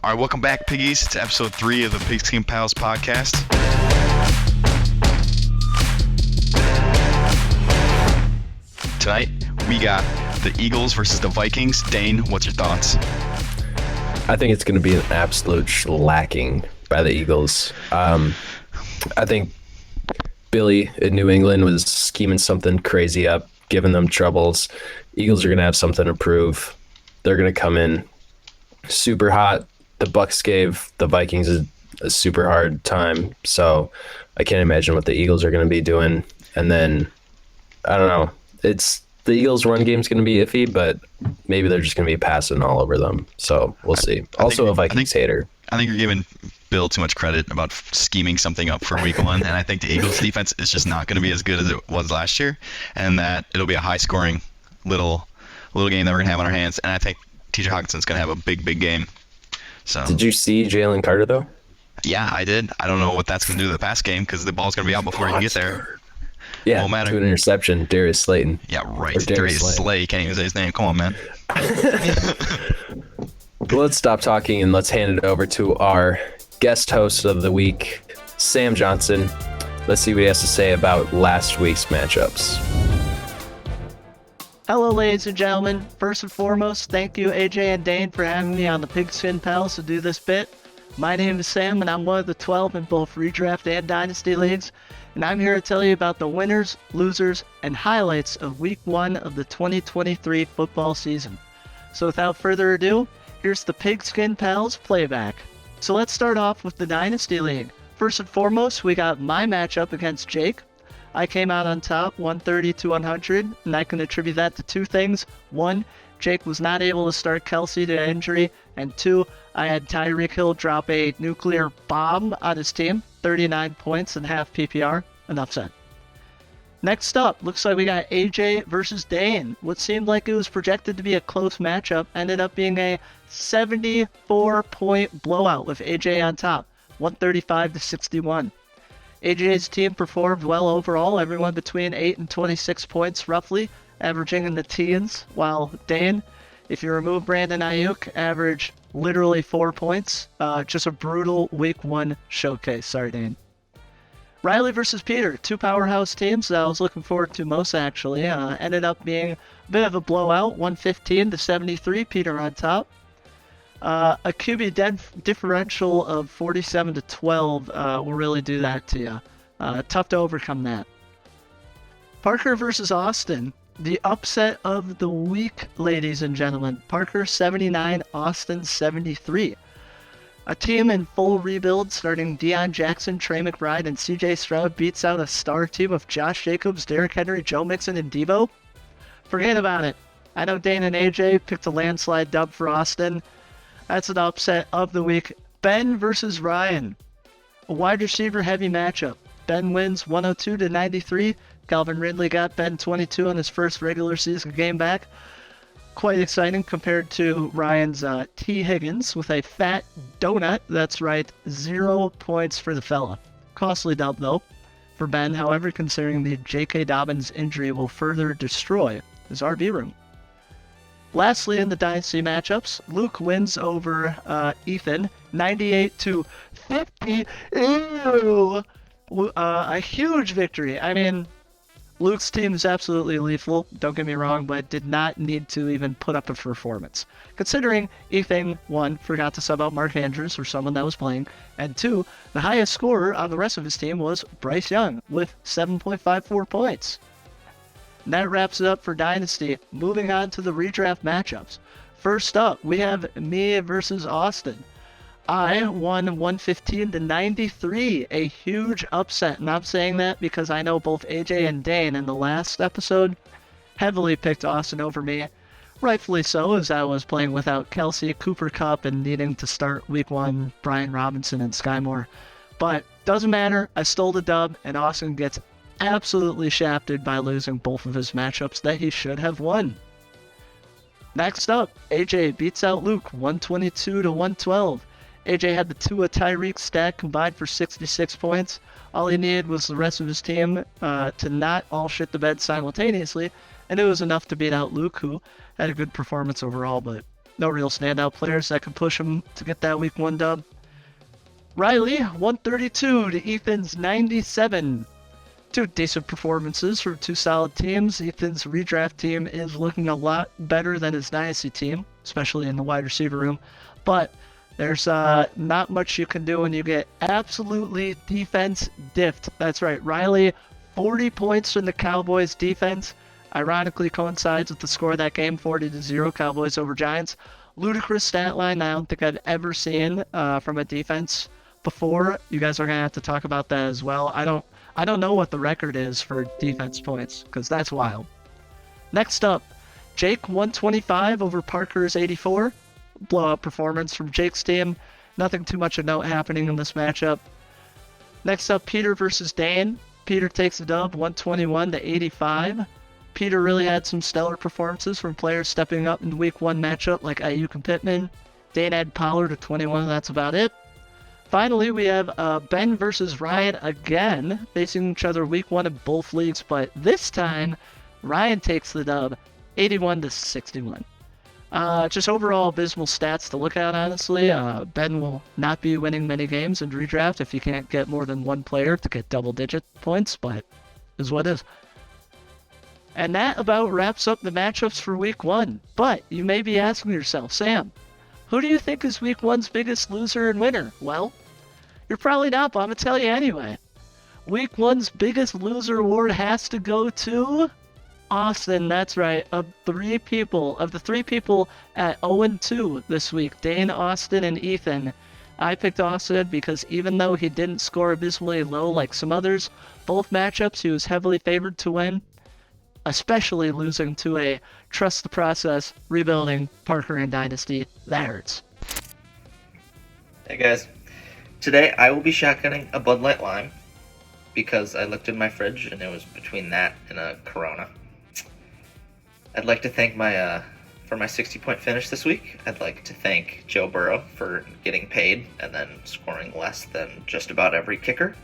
All right, welcome back, piggies, to episode 3 of the Pigskin Pals podcast. Tonight, we got the Eagles versus the Vikings. Dane, what's your thoughts? I think it's going to be an absolute shellacking by the Eagles. I think Billy in New England was scheming something crazy up, giving them troubles. Eagles are going to have something to prove. They're going to come in super hot. The Bucs gave the Vikings a super hard time, so I can't imagine what the Eagles are going to be doing. And then, I don't know. It's the Eagles' run game is going to be iffy, but maybe they're just going to be passing all over them. So we'll see. Also, a Vikings hater. I think you're giving Bill too much credit about scheming something up for week 1, and I think the Eagles' defense is just not going to be as good as it was last year, and that it'll be a high-scoring little game that we're going to have on our hands. And I think T.J. Hawkinson's going to have a big game. So, did you see Jalen Carter, though? Yeah, I did. I don't know what that's going to do to the pass game because the ball's going to be out before you get there. Yeah, won't matter. To an interception, Darius Slayton. Yeah, right. Darius Slay. Can't even say his name. Come on, man. Well, let's stop talking and let's hand it over to our guest host of the week, Sam Johnson. Let's see what he has to say about last week's matchups. Hello, ladies and gentlemen. First and foremost, thank you, AJ and Dane, for having me on the Pigskin Pals to do this bit. My name is Sam, and I'm one of the 12 in both Redraft and Dynasty leagues, and I'm here to tell you about the winners, losers, and highlights of Week 1 of the 2023 football season. So without further ado, here's the Pigskin Pals Playback. So let's start off with the Dynasty League. First and foremost, we got my matchup against Jake. I came out on top 130 to 100, and I can attribute that to 2 things. 1, Jake was not able to start Kelsey to injury, and 2, I had Tyreek Hill drop a nuclear bomb on his team, 39 points and half PPR. Enough said. Next up, looks like we got AJ versus Dane. What seemed like it was projected to be a close matchup ended up being a 74-point blowout with AJ on top, 135 to 61. AJ's team performed well overall, everyone between 8 and 26 points roughly, averaging in the teens, while Dane, if you remove Brandon Ayuk, averaged literally 4 points. Just a brutal Week 1 showcase. Sorry, Dane. Riley versus Peter, 2 powerhouse teams that I was looking forward to most actually. Ended up being a bit of a blowout, 115 to 73, Peter on top. A QB differential of 47 to 12 will really do that to you. Tough to overcome that. Parker versus Austin. The upset of the week, ladies and gentlemen. Parker 79, Austin 73. A team in full rebuild starting Deion Jackson, Trey McBride, and CJ Stroud beats out a star team of Josh Jacobs, Derrick Henry, Joe Mixon, and Debo. Forget about it. I know Dane and AJ picked a landslide dub for Austin. That's an upset of the week. Ben versus Ryan. A wide receiver heavy matchup. Ben wins 102 to 93. Calvin Ridley got Ben 22 on his first regular season game back. Quite exciting compared to Ryan's T. Higgins with a fat donut. That's right, 0 points for the fella. Costly dub though for Ben, however, considering the J.K. Dobbins injury will further destroy his RB room. Lastly, in the Dynasty matchups, Luke wins over Ethan, 98 to 50. Ew! A huge victory. I mean, Luke's team is absolutely lethal, don't get me wrong, but did not need to even put up a performance. Considering Ethan, 1, forgot to sub out Mark Andrews for someone that was playing, and 2, the highest scorer on the rest of his team was Bryce Young with 7.54 points. And that wraps it up for Dynasty. Moving on to the redraft matchups. First up, we have me versus Austin. I won 115 to 93, a huge upset, and I'm saying that because I know both AJ and Dane in the last episode heavily picked Austin over me. Rightfully so, as I was playing without Kelsey, Cooper Kupp, and needing to start Week 1 Brian Robinson and Sky Moore. But doesn't matter, I stole the dub, and Austin gets absolutely shafted by losing both of his matchups that he should have won. Next up, AJ beats out Luke 122 to 112. AJ had the Tua Tyreek stack combined for 66 points. All he needed was the rest of his team to not all shit the bed simultaneously, and it was enough to beat out Luke, who had a good performance overall, but No real standout players that can push them to get that week 1 dub. Riley, 132 to Ethan's 97. Two decent performances from two solid teams. Ethan's redraft team is looking a lot better than his dynasty team, especially in the wide receiver room. But there's not much you can do when you get absolutely defense diffed. That's right, Riley, 40 points from the Cowboys defense. Ironically coincides with the score of that game, 40-0, Cowboys over Giants. Ludicrous stat line I don't think I've ever seen from a defense before. You guys are going to have to talk about that as well. I don't know what the record is for defense points, because that's wild. Next up, Jake 125 over Parker's 84. Blowout performance from Jake's team. Nothing too much of note happening in this matchup. Next up, Peter versus Dan. Peter takes the dub 121 to 85. Peter really had some stellar performances from players stepping up in the week 1 matchup like Ayuk and Pittman. Dan had Pollard at 21, that's about it. Finally, we have Ben versus Ryan again, facing each other week 1 in both leagues, but this time, Ryan takes the dub, 81 to 61. Just overall abysmal stats to look at, honestly. Ben will not be winning many games in redraft if you can't get more than one player to get double-digit points, but is what is. And that about wraps up the matchups for week 1. But you may be asking yourself, Sam, who do you think is week 1's biggest loser and winner? Well, you're probably not, but I'm going to tell you anyway. Week 1's biggest loser award has to go to Austin. That's right. Of the three people at 0-2 this week, Dane, Austin, and Ethan, I picked Austin because even though he didn't score abysmally low like some others, both matchups he was heavily favored to win, especially losing to a trust the process, rebuilding Parker and Dynasty. That hurts. Hey guys, today I will be shotgunning a Bud Light Lime because I looked in my fridge and it was between that and a Corona. I'd like to thank for my 60-point finish this week. I'd like to thank Joe Burrow for getting paid and then scoring less than just about every kicker.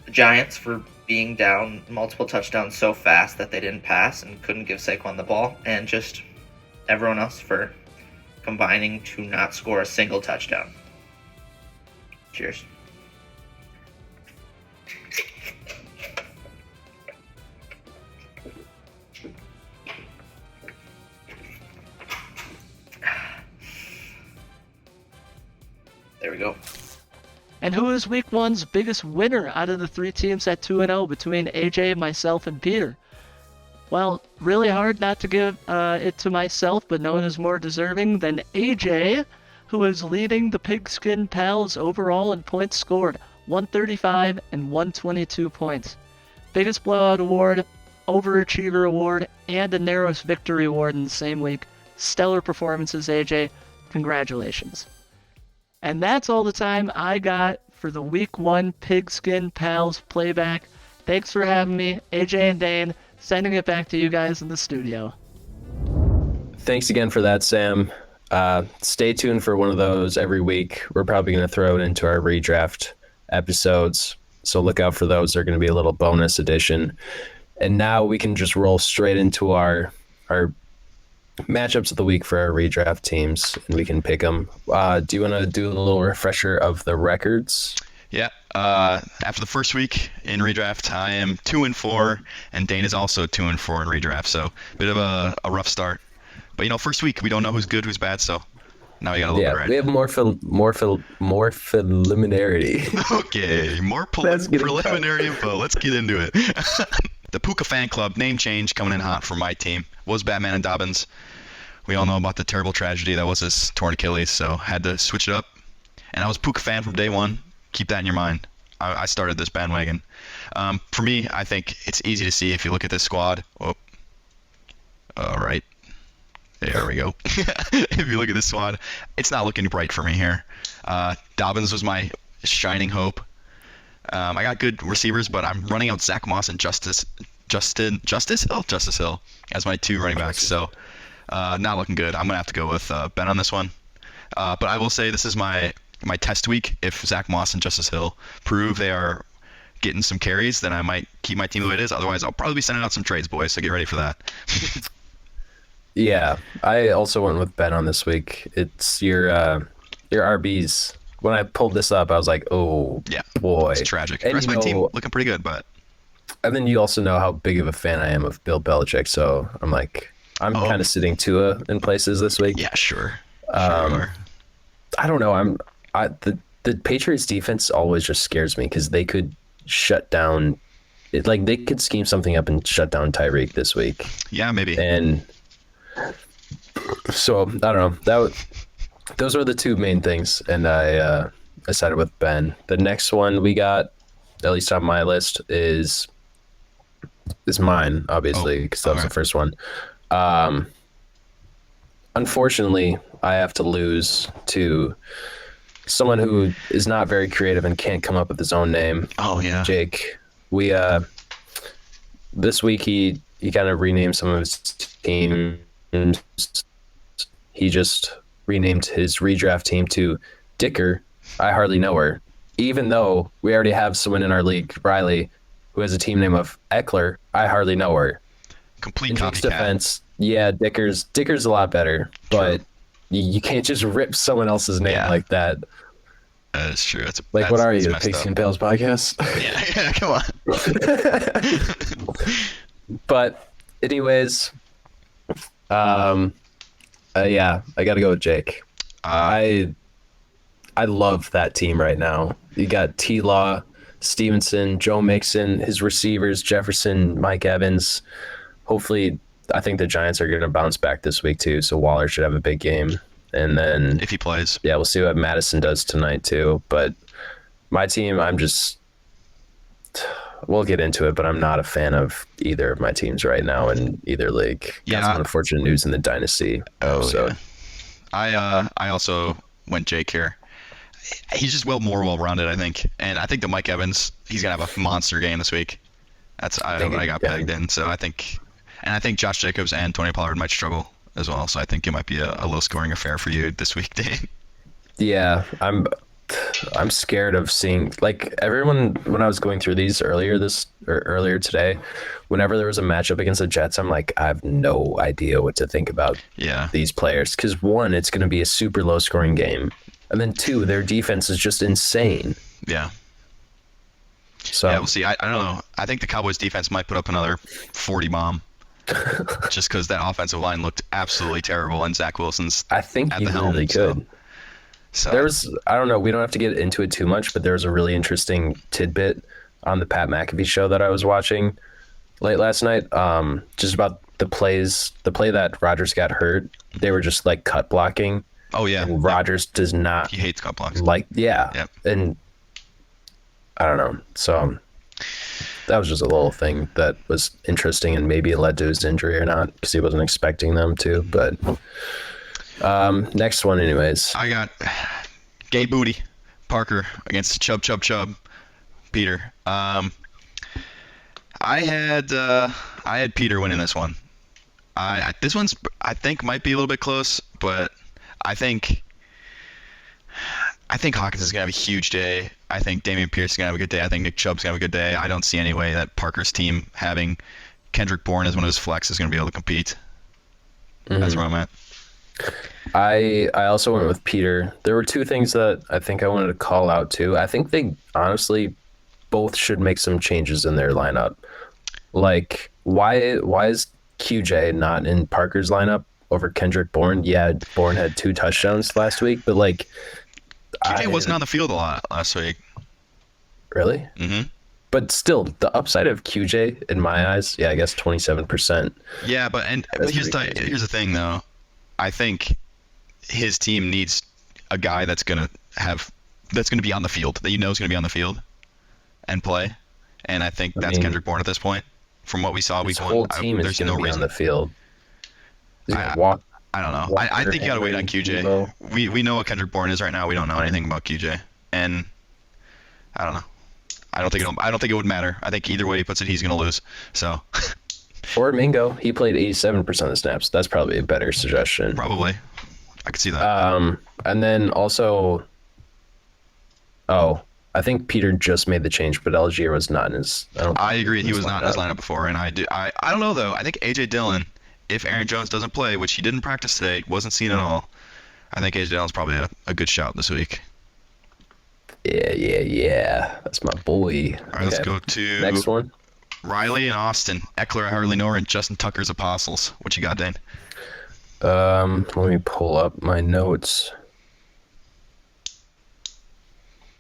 The Giants for being down multiple touchdowns so fast that they didn't pass and couldn't give Saquon the ball, and just everyone else for combining to not score a single touchdown. Cheers. There we go. And who is week 1's biggest winner out of the three teams at 2-0 between AJ, myself, and Peter? Well, really hard not to give it to myself, but no one is more deserving than AJ, who is leading the Pigskin Pals overall in points scored, 135 and 122 points. Biggest blowout award, overachiever award, and a narrowest victory award in the same week. Stellar performances, AJ. Congratulations. And that's all the time I got for the Week 1 Pigskin Pals playback. Thanks for having me, AJ and Dane. Sending it back to you guys in the studio. Thanks again for that, Sam. Stay tuned for one of those every week. We're probably going to throw it into our redraft episodes, so look out for those. They're going to be a little bonus edition. And now we can just roll straight into our matchups of the week for our redraft teams, and we can pick them. Do you want to do a little refresher of the records? Yeah. After the first week in redraft, I am 2-4, and Dane is also 2-4 in redraft. So a bit of a rough start. But first week we don't know who's good, who's bad. So now we got a little bit right. We have more preliminarity. Okay, more preliminary info. Let's get into it. The Puka fan club name change coming in hot for my team was Batman and Dobbins. We all know about the terrible tragedy that was his torn Achilles, so had to switch it up. And I was Puka fan from day one. Keep that in your mind. I started this bandwagon. For me, I think it's easy to see if you look at this squad. Oh, all right. There we go. If you look at this squad, it's not looking bright for me here. Dobbins was my shining hope. I got good receivers, but I'm running out Zach Moss and Justice Hill as my two running backs. So not looking good. I'm gonna have to go with Ben on this one. But I will say this is my test week. If Zach Moss and Justice Hill prove they are getting some carries, then I might keep my team the way it is. Otherwise, I'll probably be sending out some trades, boys. So get ready for that. Yeah, I also went with Ben on this week. It's your RBs. When I pulled this up, I was like, oh Yeah, it's boy. tragic. The And rest you of my team know, looking pretty good, but and then you also know how big of a fan I am of Bill Belichick, so I'm like, I'm oh kind of sitting Tua in places this week. yeah, sure you are. I don't know. The Patriots defense always just scares me because they could shut down it, like they could scheme something up and shut down Tyreek this week. Yeah, maybe. And so I don't know. Those were the two main things, and I sided with Ben. The next one we got, at least on my list, is mine, obviously, because that was the okay. first one. Unfortunately, I have to lose to someone who is not very creative and can't come up with his own name. Oh yeah. Jake. We this week he kind of renamed some of his teams. He just renamed his redraft team to Dicker. I hardly know her, even though we already have someone in our league, Riley, who has a team name of Eckler. I hardly know her. Complete In Jake's copycat. defense, yeah, Dicker's a lot better, but you can't just rip someone else's name Yeah. like that. That is true. Like, what are that's you, the messed up. Pigskin Pals podcast? Yeah, come on. But anyways, yeah, I got to go with Jake. I love that team right now. You got T Law, Stevenson, Joe Mixon, his receivers, Jefferson, Mike Evans. Hopefully, I think the Giants are going to bounce back this week too. So Waller should have a big game. And then, If he plays. yeah, we'll see what Madison does tonight too. But my team, we'll get into it, but I'm not a fan of either of my teams right now in either league. Yeah. Got some unfortunate news in the dynasty. So Yeah. I also went Jake here. He's just more well-rounded, I think, and I think that Mike Evans, he's gonna have a monster game this week. That's what I got pegged in. So I think Josh Jacobs and Tony Pollard might struggle as well. So I think it might be a low-scoring affair for you this week, Dane. yeah, I'm scared of seeing, like, everyone when I was going through these earlier today, whenever there was a matchup against the Jets, I'm like, I have no idea what to think about Yeah. these players, because one, it's going to be a super low scoring game, and then two, their defense is just insane. Yeah. So Yeah, we'll see. I don't know. I think the Cowboys defense might put up another 40 bomb. Just because that offensive line looked absolutely terrible, and Zach Wilson's I think at you the helm. really could. So I don't know, we don't have to get into it too much, but there was a really interesting tidbit on the Pat McAfee show that I was watching late last night. Just about the play that Rodgers got hurt. They were just like cut blocking. oh yeah, And Rodgers does not he hates cut blocks. yeah. Yep. And I don't know. So that was just a little thing that was interesting and maybe it led to his injury or not because he wasn't expecting them to. But next one, anyways. I got Gay Booty Parker against Chubb Peter. I had Peter winning this one. This one's I think might be a little bit close, but I think Hawkins is gonna have a huge day. I think Damian Pierce is gonna have a good day. I think Nick Chubb's gonna have a good day. I don't see any way that Parker's team having Kendrick Bourne as one of his flex is gonna be able to compete. That's where I'm at. I also went with Peter. There were two things that I think I wanted to call out too. I think they honestly both should make some changes in their lineup. Like, why is QJ not in Parker's lineup over Kendrick Bourne? Yeah, Bourne had 2 touchdowns last week, but like, QJ wasn't on the field a lot last week. really? hmm But still, the upside of QJ in my eyes, yeah, I guess 27%. Yeah, but That's here's pretty crazy. the thing though. I think his team needs a guy that's gonna be on the field, that you know is gonna be on the field and play. And I think that's mean, Kendrick Bourne at this point. From what we saw His week whole one, team is there's going to no be reason. on the field. He's going I- to walk. I don't know. I Walker, think you gotta wait on Henry, QJ. Debo. We know what Kendrick Bourne is right now. We don't know anything about QJ, and I don't know. I don't think it would matter. I think either way he puts it, he's gonna lose. So Or Mingo. He played 87% of the snaps. That's probably a better suggestion. probably, I could see that. And then also, I think Peter just made the change, but Algier was not in his. I agree. He was not in his lineup. lineup before, and I don't know though. I think AJ Dillon if Aaron Jones doesn't play, which he didn't practice today, wasn't seen at all, I think A.J. Dillon's probably a good shout this week. Yeah. That's my boy. All right, let's go to next one. Riley and Austin. Eckler, Hardly Nor, and Justin Tucker's Apostles. What you got, Dane? Let me pull up my notes.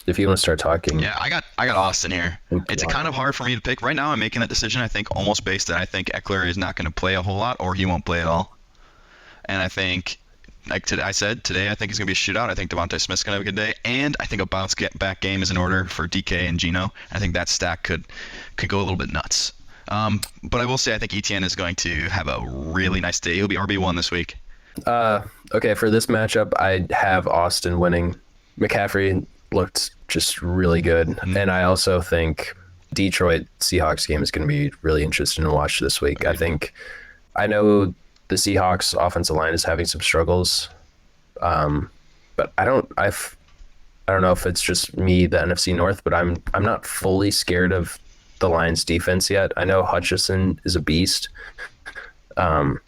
If you want to start talking. Yeah, I got Austin here. It's kind of hard for me to pick. Right now I'm making that decision, I think, almost based that I think Eckler is not going to play a whole lot, or he won't play at all. And I think, like I said, today I think it's going to be a shootout. I think Devontae Smith's going to have a good day. And I think a bounce-back game is in order for DK and Geno. I think that stack could go a little bit nuts. But I will say I think ETN is going to have a really nice day. He'll be RB1 this week. Okay, for this matchup, I have Austin winning. McCaffrey looked just really good. Mm-hmm. And I also think Detroit Seahawks game is going to be really interesting to watch this week. I know the Seahawks offensive line is having some struggles. But I don't know if it's just me, the NFC North, but I'm not fully scared of the Lions defense yet. I know Hutchinson is a beast. But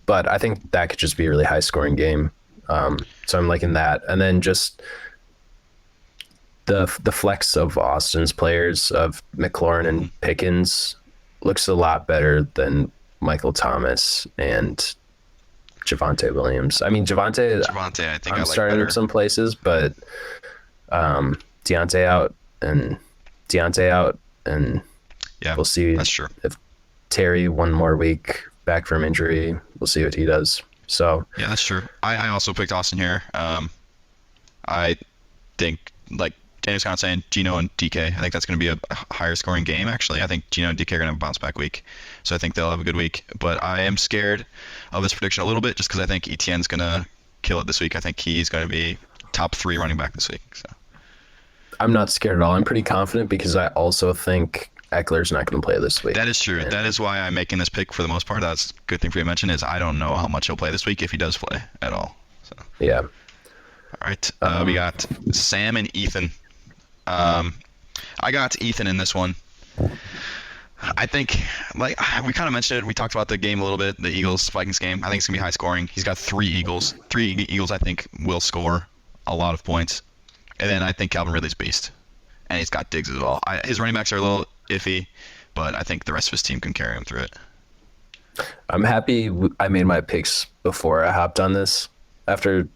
I think that could just be a really high scoring game. So I'm liking that. And then just the flex of Austin's players, of McLaurin and Pickens, looks a lot better than Michael Thomas and Javonte Williams. I mean, Javonte, I think I'm starting in some places, but Deontay out, and yeah, we'll see. That's true. If Terry one more week back from injury, we'll see what he does. So yeah, that's true. I also picked Austin here. I think, like Daniel's kind of saying, Geno and DK. I think that's going to be a higher scoring game, actually. I think Geno and DK are going to have a bounce back week. So I think they'll have a good week. But I am scared of this prediction a little bit just because I think ETN's going to kill it this week. I think he's going to be top 3 running back this week. So I'm not scared at all. I'm pretty confident because I also think Eckler's not going to play this week. That is true. That is why I'm making this pick for the most part. That's a good thing for you to mention is I don't know how much he'll play this week if he does play at all. So yeah. All right. We got Sam and Ethan. I got Ethan in this one. I think, like we kind of mentioned it, we talked about the game a little bit, the Eagles-Vikings game. I think it's going to be high scoring. He's got 3 Eagles. 3 Eagles, I think, will score a lot of points. And then I think Calvin Ridley's beast. And he's got Diggs as well. His running backs are a little iffy, but I think the rest of his team can carry him through it. I'm happy I made my picks before I hopped on this after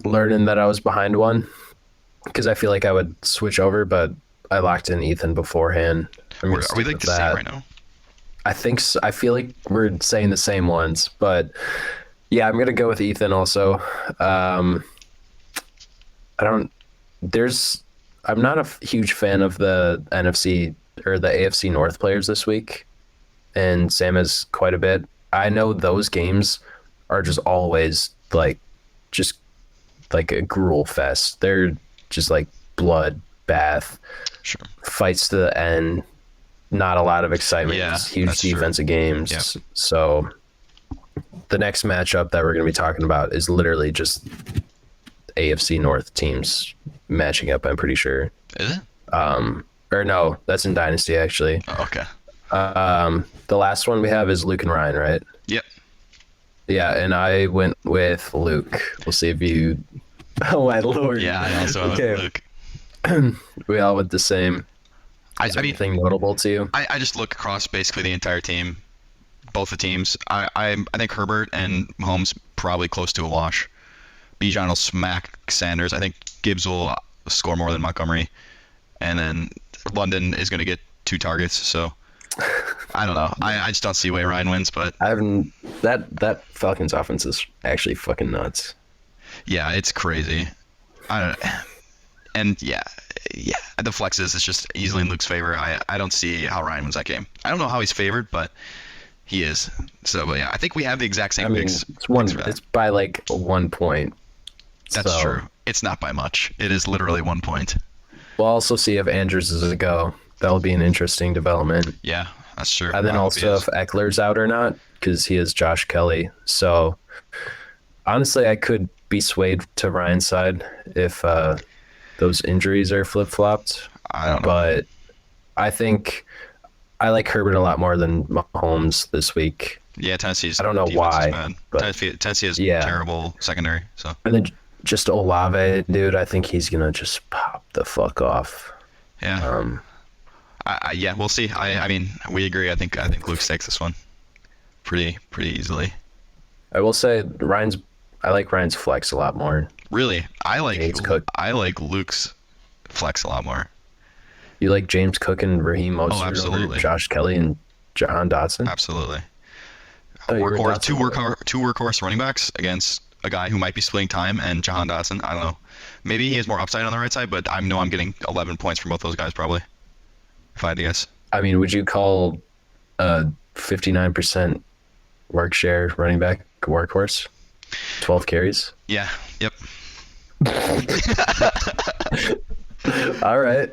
learning that I was behind one, because I feel like I would switch over, but I locked in Ethan beforehand. Are we like the same right now? I think so. I feel like we're saying the same ones, but yeah, I'm going to go with Ethan also. I'm not a huge fan of the NFC or the AFC North players this week, and Sam has quite a bit. I know those games are just always like a gruel fest. They're just like blood bath, sure, fights to the end. Not a lot of excitement. Yeah, huge defensive games. Yep. So the next matchup that we're going to be talking about is literally just AFC North teams matching up, I'm pretty sure. Is it? Or no, that's in Dynasty, actually. Oh, okay. The last one we have is Luke and Ryan, right? Yep. Yeah, and I went with Luke. We'll see if you... Oh, my Lord. Yeah, I also went with Luke. We all went the same. Is there anything notable to you? I just look across basically the entire team, both the teams. I think Herbert and Mahomes probably close to a wash. Bijan will smack Sanders. I think Gibbs will score more than Montgomery. And then London is going to get 2 targets. So I don't know. I just don't see a way Ryan wins. But that Falcons offense is actually fucking nuts. Yeah, it's crazy. And yeah, the flexes is just easily in Luke's favor. I don't see how Ryan wins that game. I don't know how he's favored, but he is. So, but yeah, I think we have the exact same picks. It's by like 1 point. That's true. It's not by much. It is literally 1 point. We'll also see if Andrews is a go. That'll be an interesting development. Yeah, that's true. And then also if Eckler's out or not, because he is Josh Kelly. So honestly, I could be swayed to Ryan's side if those injuries are flip-flopped. I don't know. But I think I like Herbert a lot more than Mahomes this week. Yeah, Tennessee's I don't know defense why, is bad. but Tennessee is yeah. terrible secondary. So And then just Olave, dude, I think he's gonna just pop the fuck off. yeah, yeah, we'll see. I mean, we agree. I think Luke takes this one pretty easily. I will say I like Ryan's flex a lot more. Really, James Cook. I like Luke's flex a lot more. You like James Cook and Raheem Mostert over absolutely. Josh Kelly and Jahan Dotson? Absolutely. Oh, you're a Workhorse, Dotson two workhorse running backs against a guy who might be splitting time and Jahan Dotson. I don't know. Maybe he has more upside on the right side, but I know I'm getting 11 points from both those guys probably. If I had to guess. I mean, would you call a 59% work share running back a workhorse? 12 carries? Yeah. Yep. All right.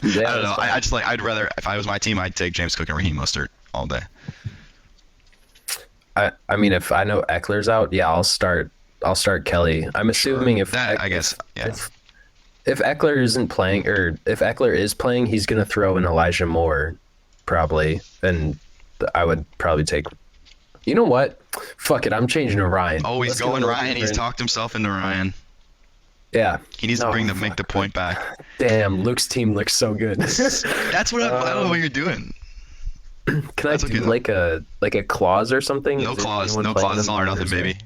Yeah, I don't know. I just like. I'd rather, if I was my team, I'd take James Cook and Raheem Mostert all day. I mean, if I know Eckler's out, yeah, I'll start Kelly. I'm assuming if That, I guess. Yeah. if Eckler isn't playing, or if Eckler is playing, he's gonna throw in Elijah Moore, probably, and I would probably take. You know what? Fuck it, I'm changing to Ryan. Oh, he's Let's going go Ryan. He's Ryan. talked himself into Ryan. Yeah. He needs to Oh, make the point back. Damn, Luke's team looks so good. That's what I don't know what you're doing. Can I That's do okay, though. like a clause or something? No Is there clause. anyone No playing clause. It's them? all or nothing, baby.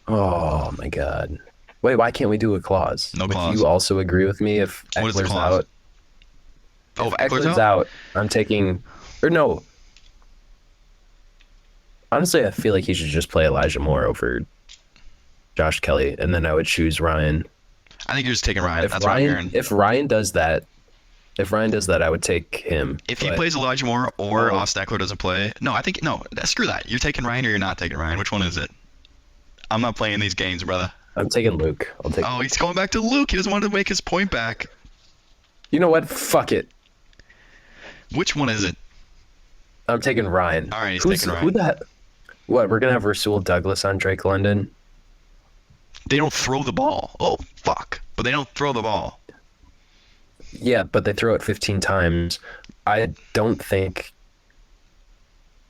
Oh my god. Wait, why can't we do a clause? No Would clause. you also agree with me if What is the Eckler's clause? out? Oh, If Eckler's Eckler's out, I'm taking, or no. Honestly, I feel like he should just play Elijah Moore over Josh Kelly, and then I would choose Ryan. I think you're just taking Ryan. If That's what I'm hearing. If Ryan does that, I would take him. If he But plays Elijah Moore or Oh. Austin Eckler doesn't play, no, I think no. Screw that. You're taking Ryan or you're not taking Ryan. Which one is it? I'm not playing these games, brother. I'm taking Luke. I'll take. Oh, he's going back to Luke. He doesn't want to make his point back. You know what? Fuck it. Which one is it? I'm taking Ryan. All right, he's taking Ryan. Who the? What? We're gonna have Rasul Douglas on Drake London. They don't throw the ball. Oh, fuck. But they don't throw the ball. Yeah, but they throw it 15 times. I don't think,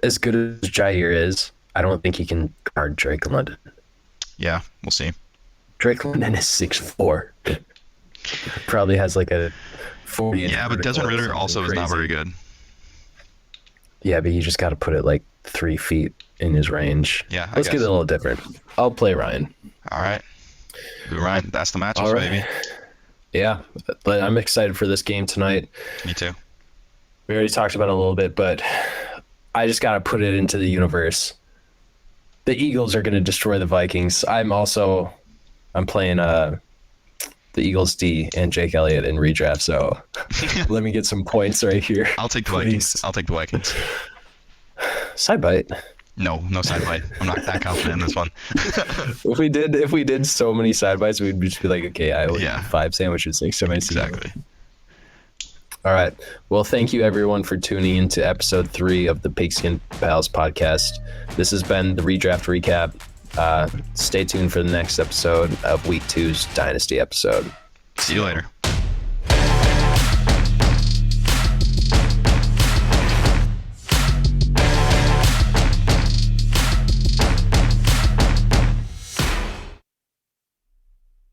as good as Jair is, I don't think he can guard Drake London. Yeah, we'll see. Drake London is 6'4". Probably has like a 40. Yeah, but Desmond Ritter also is not very good. Yeah, but you just got to put it like 3 feet in his range. Yeah, I Let's get guess. it a little different. I'll play Ryan. All right. Ryan, that's the matchups, All right. baby. Yeah, but I'm excited for this game tonight. Me too. We already talked about it a little bit, but I just got to put it into the universe. The Eagles are going to destroy the Vikings. I'm playing the Eagles D and Jake Elliott in redraft, so let me get some points right here. I'll take the please. Vikings. I'll take the Vikings. Side bite. No side bite. I'm not that confident in this one. If we did so many side bites, we'd just be like, okay, I would Yeah. 5 sandwiches next time I see you. Exactly. All right. Well, thank you everyone for tuning into episode 3 of the Pigskin Pals podcast. This has been the redraft recap. Stay tuned for the next episode of week 2's Dynasty episode. See you later.